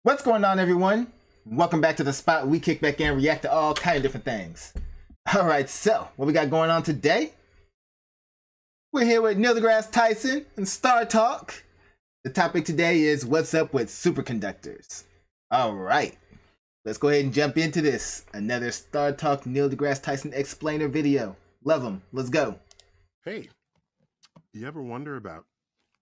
What's going on, everyone? Welcome back to the spot. We kick back and react to all kind of different things. All right, so what we got going on today? We're here with deGrasse Tyson and Star Talk. The topic today is what's up with superconductors. All right, let's go ahead and jump into this. Another Star Talk deGrasse Tyson explainer video. Love them. Let's go. Hey, you ever wonder about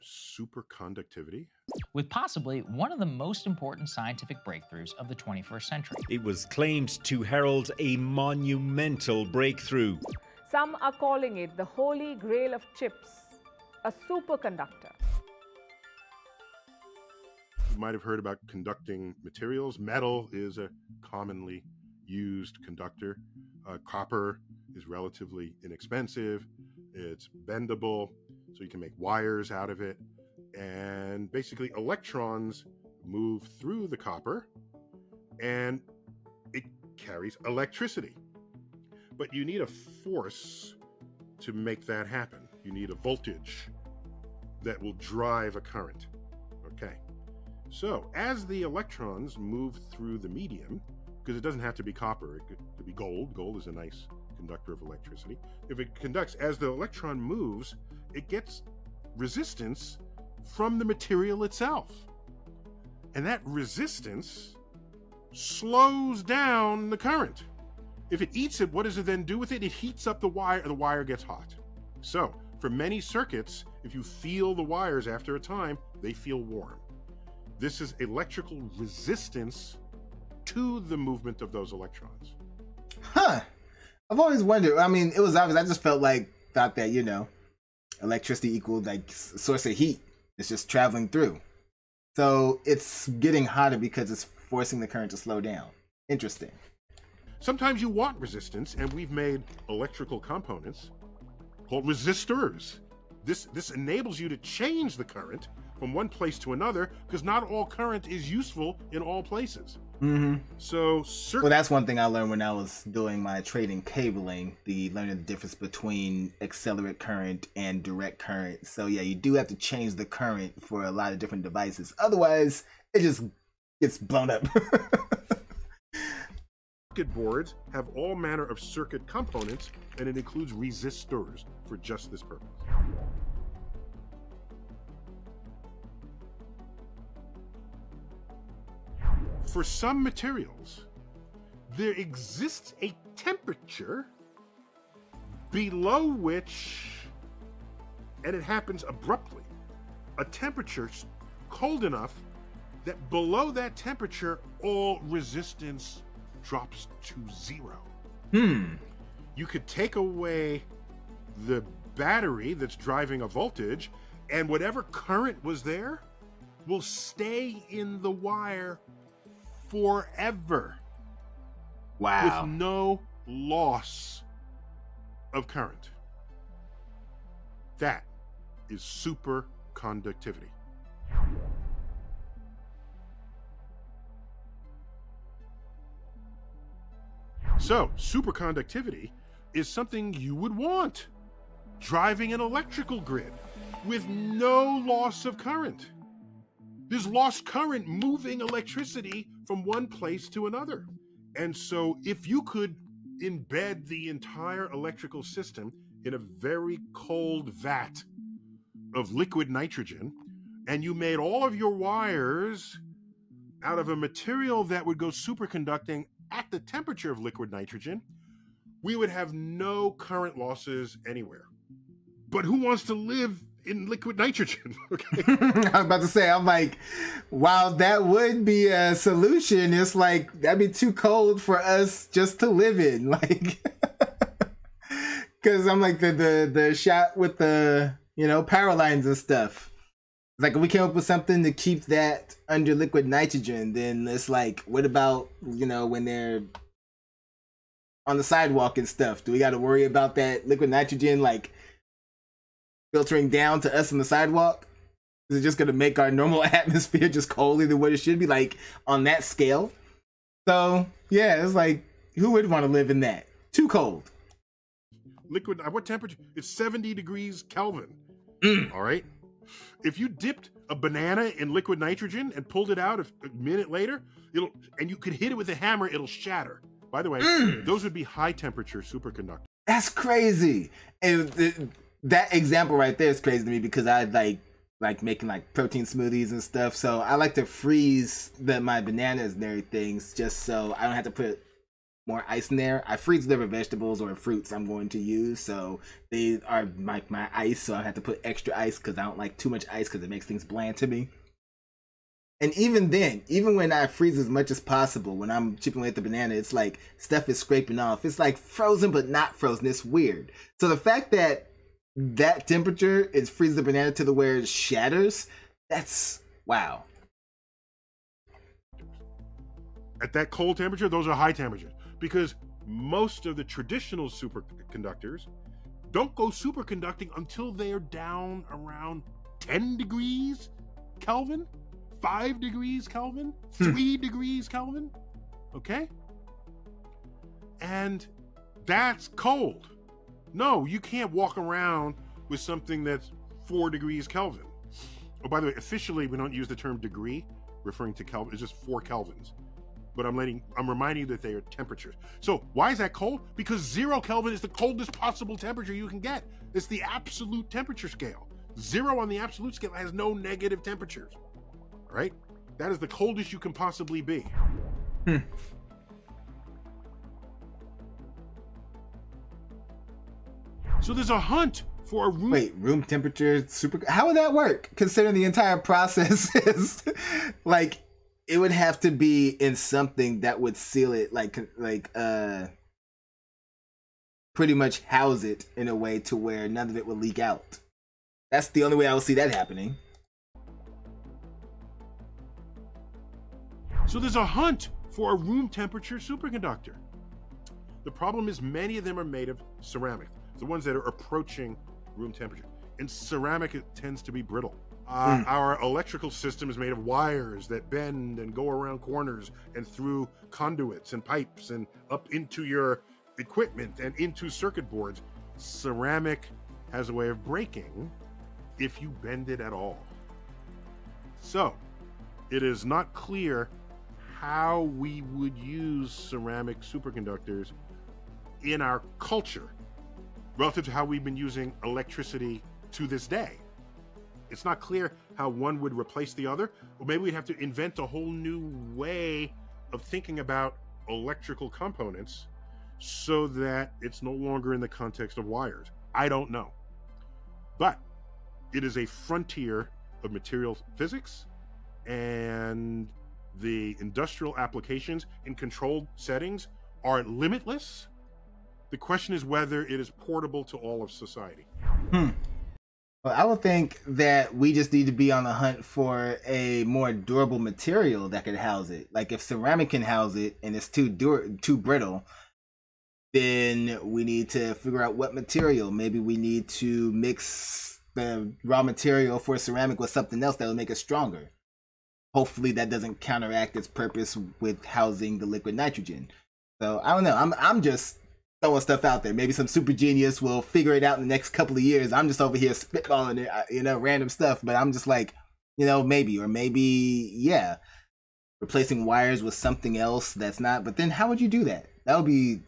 superconductivity? With possibly one of the most important scientific breakthroughs of the 21st century. It was claimed to herald a monumental breakthrough. Some are calling it the holy grail of chips, a superconductor. You might have heard about conducting materials. Metal is a commonly used conductor. Copper is relatively inexpensive. It's bendable, so you can make wires out of it. And basically electrons move through the copper and it carries electricity. But you need a force to make that happen. You need a voltage that will drive a current. Okay. So as the electrons move through the medium, because it doesn't have to be copper, it could be gold. Gold is a nice conductor of electricity. If it conducts, as the electron moves, it gets resistance from the material itself. And that resistance slows down the current. If it eats it, what does it then do with it? It heats up the wire, and the wire gets hot. So, for many circuits, if you feel the wires after a time, they feel warm. This is electrical resistance to the movement of those electrons. Huh. I've always wondered. I mean, it was obvious. I just thought that, you know, electricity equaled like source of heat. It's just traveling through. So it's getting hotter because it's forcing the current to slow down. Interesting. Sometimes you want resistance, and we've made electrical components called resistors. This enables you to change the current from one place to another, because not all current is useful in all places. Mm-hmm. So, well, that's one thing I learned when I was doing my trading cabling, learning the difference between accelerate current and direct current. So yeah, you do have to change the current for a lot of different devices. Otherwise, it just gets blown up. Circuit boards have all manner of circuit components, and it includes resistors for just this purpose. For some materials, there exists a temperature below which, and it happens abruptly, a temperature cold enough that below that temperature, all resistance drops to zero. You could take away the battery that's driving a voltage, and whatever current was there will stay in the wire forever. Wow. With no loss of current. That is superconductivity. So, superconductivity is something you would want, driving an electrical grid with no loss of current. There's lost current moving electricity from one place to another. And so if you could embed the entire electrical system in a very cold vat of liquid nitrogen, and you made all of your wires out of a material that would go superconducting at the temperature of liquid nitrogen, we would have no current losses anywhere. But who wants to live in liquid nitrogen? Okay. I was about to say, I'm like, while that would be a solution, it's like, that'd be too cold for us just to live in. Like, because I'm like, the shot with the, you know, power lines and stuff. It's like, if we came up with something to keep that under liquid nitrogen, then it's like, what about, you know, when they're on the sidewalk and stuff? Do we got to worry about that liquid nitrogen, like, filtering down to us on the sidewalk? Is it just going to make our normal atmosphere just colder than what it should be, like on that scale? So yeah, it's like, who would want to live in that? Too cold. Liquid, at what temperature? It's 70 degrees Kelvin. All right. If you dipped a banana in liquid nitrogen and pulled it out a minute later, and you could hit it with a hammer, it'll shatter. By the way, those would be high temperature superconductors. That's crazy. And that example right there is crazy to me because I like making like protein smoothies and stuff. So I like to freeze my bananas and everything just so I don't have to put more ice in there. I freeze whatever vegetables or fruits I'm going to use, so they are like my ice, so I have to put extra ice because I don't like too much ice because it makes things bland to me. And even then, even when I freeze as much as possible, when I'm chipping away at the banana, it's like stuff is scraping off. It's like frozen but not frozen. It's weird. So the fact that that temperature is freezes the banana to the where it shatters, that's wow. At that cold temperature, those are high temperatures. Because most of the traditional superconductors don't go superconducting until they are down around 10 degrees Kelvin, 5 degrees Kelvin, 3 degrees Kelvin, okay? And that's cold. No, you can't walk around with something that's 4 degrees Kelvin. Oh, by the way, officially, we don't use the term degree, referring to Kelvin. It's just 4 kelvins. But I'm reminding you that they are temperatures. So why is that cold? Because 0 Kelvin is the coldest possible temperature you can get. It's the absolute temperature scale. 0 on the absolute scale has no negative temperatures. All right? That is the coldest you can possibly be. So there's a hunt for a room. Wait, room temperature how would that work? Considering the entire process is like it would have to be in something that would seal it, pretty much house it in a way to where none of it would leak out. That's the only way I would see that happening. So there's a hunt for a room temperature superconductor. The problem is many of them are made of ceramic, the ones that are approaching room temperature. And ceramic, it tends to be brittle. Our electrical system is made of wires that bend and go around corners and through conduits and pipes and up into your equipment and into circuit boards. Ceramic has a way of breaking if you bend it at all. So it is not clear how we would use ceramic superconductors in our culture relative to how we've been using electricity to this day. It's not clear how one would replace the other, or maybe we'd have to invent a whole new way of thinking about electrical components so that it's no longer in the context of wires. I don't know. But it is a frontier of material physics, and the industrial applications in controlled settings are limitless. The question is whether it is portable to all of society. Well, I would think that we just need to be on the hunt for a more durable material that could house it. Like if ceramic can house it and it's too brittle, then we need to figure out what material. Maybe we need to mix the raw material for ceramic with something else that will make it stronger. Hopefully that doesn't counteract its purpose with housing the liquid nitrogen. So I don't know. I'm just throwing stuff out there. Maybe some super genius will figure it out in the next couple of years. I'm just over here spitballing it, random stuff. But I'm just like, maybe, yeah, replacing wires with something else that's not. But then how would you do that? That would be,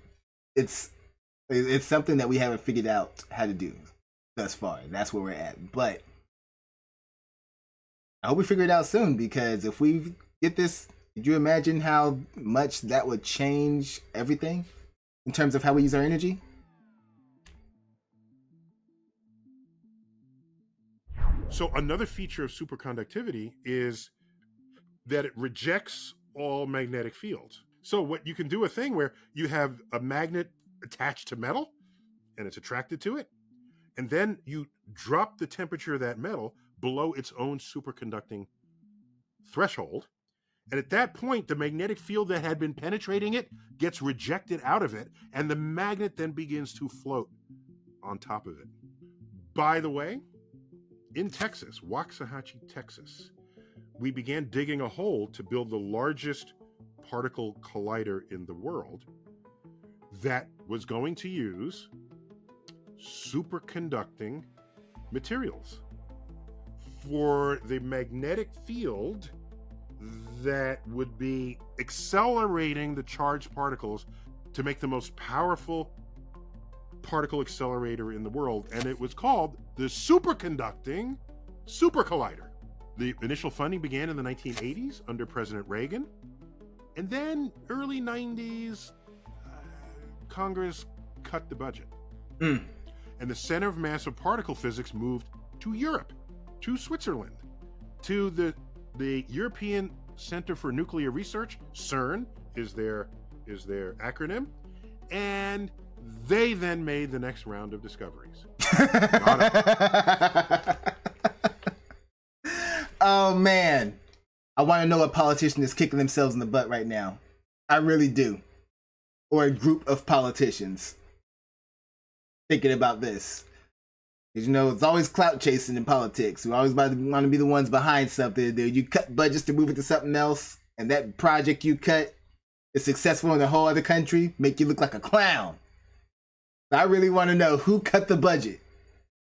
it's something that we haven't figured out how to do thus far. That's where we're at. But I hope we figure it out soon, because if we get this, could you imagine how much that would change everything in terms of how we use our energy? So another feature of superconductivity is that it rejects all magnetic fields. So what you can do a thing where you have a magnet attached to metal and it's attracted to it, and then you drop the temperature of that metal below its own superconducting threshold. And at that point, the magnetic field that had been penetrating it gets rejected out of it, and the magnet then begins to float on top of it. By the way, in Texas, Waxahachie, Texas, we began digging a hole to build the largest particle collider in the world that was going to use superconducting materials for the magnetic field that would be accelerating the charged particles to make the most powerful particle accelerator in the world, and it was called the Superconducting Super Collider. The initial funding began in the 1980s under President Reagan, and then early 90s, Congress cut the budget. And the Center of Massive Particle Physics moved to Europe, to Switzerland, to the European Center for Nuclear Research. CERN is their acronym, and they then made the next round of discoveries. Oh man, I want to know what politician is kicking themselves in the butt right now. I really do. Or a group of politicians thinking about this. Because, you know, it's always clout chasing in politics. We always want to be the ones behind something. You cut budgets to move it to something else, and that project you cut is successful in a whole other country, make you look like a clown. I really want to know who cut the budget.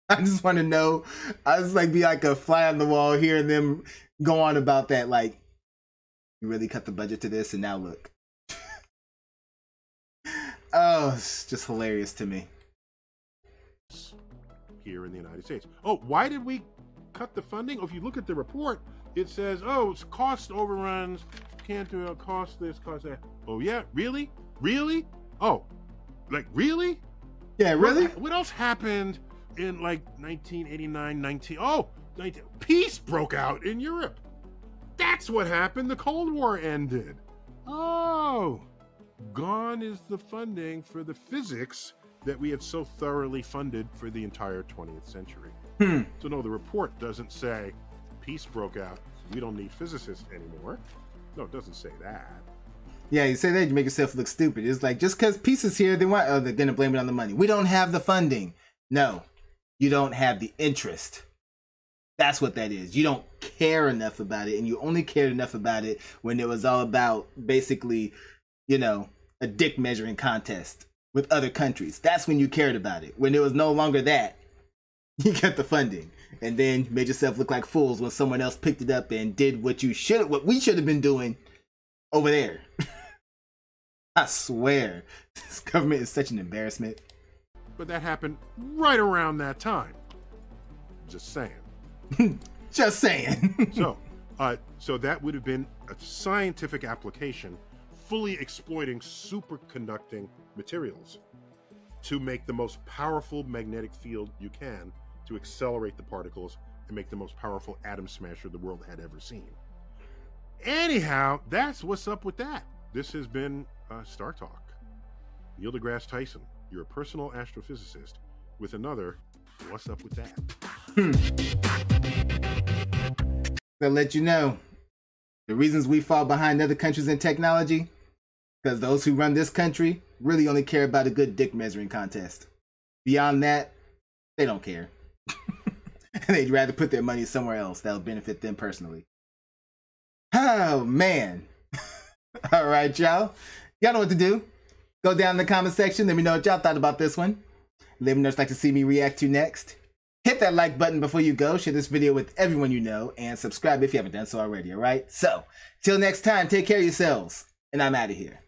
I just want to know. I just like be like a fly on the wall hearing them go on about that. Like, you really cut the budget to this, and now look. Oh, it's just hilarious to me. Here in the United States. Oh, why did we cut the funding? Oh, if you look at the report, it says, oh, it's cost overruns, can't do it, cost this, cost that. Oh yeah, really? Really? Oh, like really? Yeah, really? What else happened in like 1989, peace broke out in Europe. That's what happened. The Cold War ended. Oh, gone is the funding for the physics that we had so thoroughly funded for the entire 20th century. So no, the report doesn't say peace broke out, we don't need physicists anymore. No, it doesn't say that. Yeah, you say that, you make yourself look stupid. It's like, just because peace is here, they're gonna blame it on the money. We don't have the funding. No, you don't have the interest. That's what that is. You don't care enough about it, and you only cared enough about it when it was all about basically, you know, a dick measuring contest with other countries. That's when you cared about it. When it was no longer that, you got the funding, and then you made yourself look like fools when someone else picked it up and did what we should have been doing over there. I swear, this government is such an embarrassment. But that happened right around that time. Just saying. Just saying. So that would have been a scientific application fully exploiting superconducting materials to make the most powerful magnetic field you can to accelerate the particles and make the most powerful atom smasher the world had ever seen. Anyhow, that's what's up with that. This has been Star Talk. Neil deGrasse Tyson, your personal astrophysicist, with another What's Up With That? They'll let you know the reasons we fall behind other countries in technology, because those who run this country really only care about a good dick measuring contest. Beyond that, they don't care. And they'd rather put their money somewhere else that'll benefit them personally. Oh, man. All right, y'all. Y'all know what to do. Go down in the comment section. Let me know what y'all thought about this one. Let me know what you'd like to see me react to next. Hit that like button before you go. Share this video with everyone you know. And subscribe if you haven't done so already, all right? So, till next time, take care of yourselves. And I'm out of here.